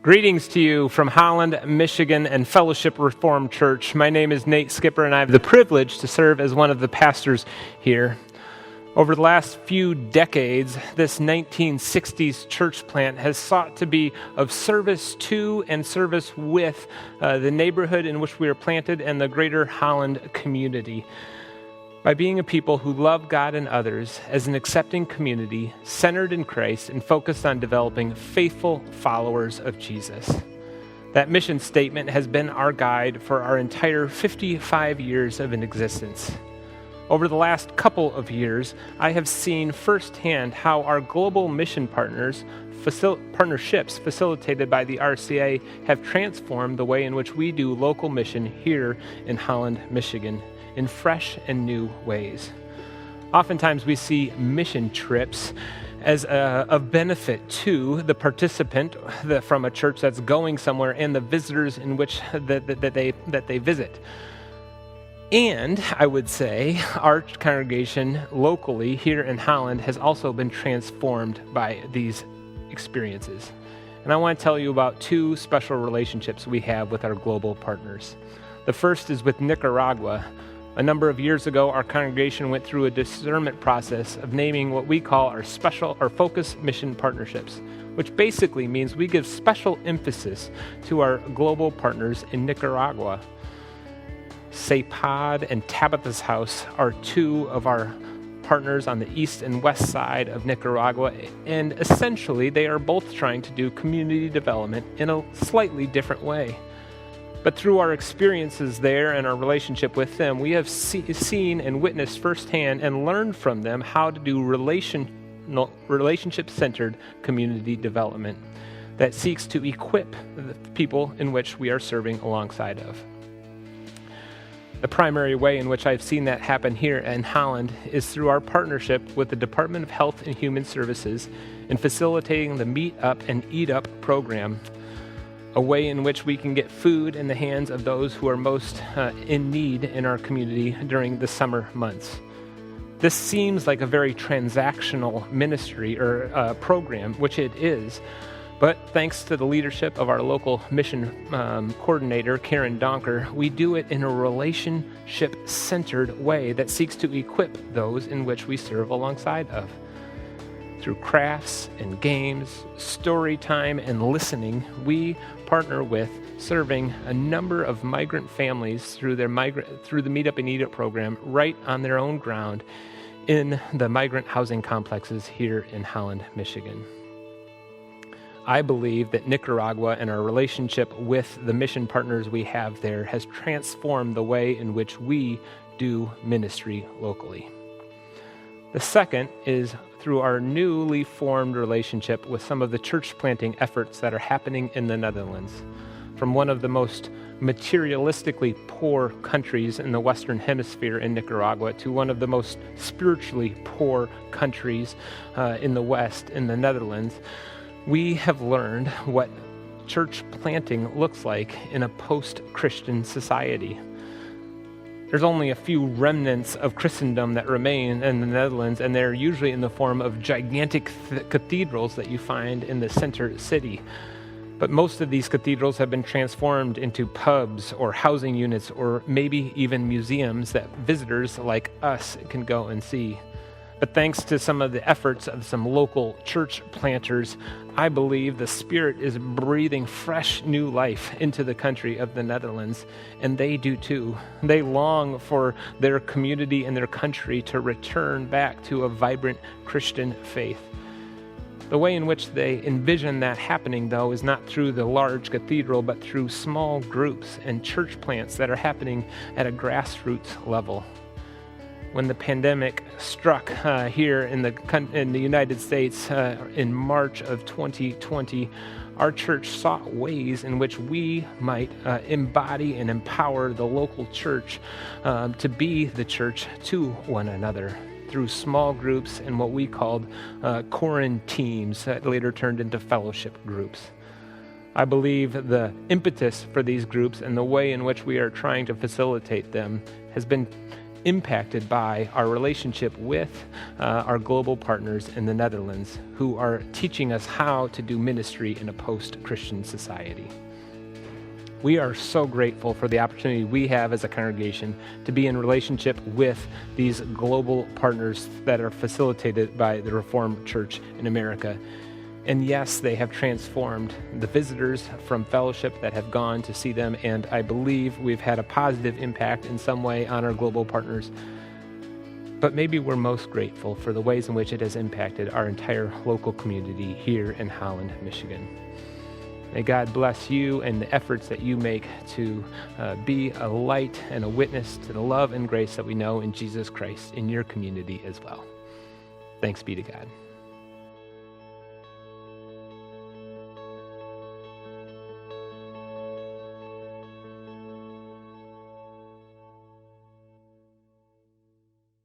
Greetings to you from Holland, Michigan, and Fellowship Reformed Church. My name is Nate Schipper, and I have the privilege to serve as one of the pastors here. Over the last few decades, this 1960s church plant has sought to be of service to and service with the neighborhood in which we are planted and the greater Holland community. By being a people who love God and others as an accepting community, centered in Christ and focused on developing faithful followers of Jesus. That mission statement has been our guide for our entire 55 years of an existence. Over the last couple of years, I have seen firsthand how our global mission partnerships facilitated by the RCA have transformed the way in which we do local mission here in Holland, Michigan, in fresh and new ways. Oftentimes we see mission trips as of benefit to the participant from a church that's going somewhere and the visitors in which that they visit. And I would say our congregation locally here in Holland has also been transformed by these experiences. And I want to tell you about two special relationships we have with our global partners. The first is with Nicaragua. A number of years ago, our congregation went through a discernment process of naming what we call our focus mission partnerships, which basically means we give special emphasis to our global partners in Nicaragua. Sepad and Tabitha's House are two of our partners on the east and west side of Nicaragua, and essentially they are both trying to do community development in a slightly different way. But through our experiences there and our relationship with them, we have seen and witnessed firsthand and learned from them how to do relationship-centered community development that seeks to equip the people in which we are serving alongside of. The primary way in which I've seen that happen here in Holland is through our partnership with the Department of Health and Human Services in facilitating the Meet Up and Eat Up program, a way in which we can get food in the hands of those who are most in need in our community during the summer months. This seems like a very transactional ministry or program, which it is, but thanks to the leadership of our local mission coordinator, Karen Donker, we do it in a relationship-centered way that seeks to equip those in which we serve alongside of. Through crafts and games, story time, and listening, we partner with serving a number of migrant families through the Meet Up and Eat Up program right on their own ground in the migrant housing complexes here in Holland, Michigan. I believe that Nicaragua and our relationship with the mission partners we have there has transformed the way in which we do ministry locally. The second is through our newly formed relationship with some of the church planting efforts that are happening in the Netherlands. From one of the most materialistically poor countries in the Western Hemisphere in Nicaragua to one of the most spiritually poor countries in the West, in the Netherlands, we have learned what church planting looks like in a post-Christian society. There's only a few remnants of Christendom that remain in the Netherlands, and they're usually in the form of gigantic cathedrals that you find in the center city. But most of these cathedrals have been transformed into pubs or housing units or maybe even museums that visitors like us can go and see. But thanks to some of the efforts of some local church planters, I believe the Spirit is breathing fresh new life into the country of the Netherlands, and they do too. They long for their community and their country to return back to a vibrant Christian faith. The way in which they envision that happening, though, is not through the large cathedral, but through small groups and church plants that are happening at a grassroots level. When the pandemic struck here in the United States in March of 2020, our church sought ways in which we might embody and empower the local church to be the church to one another through small groups and what we called quarantines that later turned into fellowship groups. I believe the impetus for these groups and the way in which we are trying to facilitate them has been impacted by our relationship with our global partners in the Netherlands, who are teaching us how to do ministry in a post-Christian society. We are so grateful for the opportunity we have as a congregation to be in relationship with these global partners that are facilitated by the Reformed Church in America. And yes, they have transformed the visitors from fellowship that have gone to see them, and I believe we've had a positive impact in some way on our global partners. But maybe we're most grateful for the ways in which it has impacted our entire local community here in Holland, Michigan. May God bless you and the efforts that you make to be a light and a witness to the love and grace that we know in Jesus Christ in your community as well. Thanks be to God.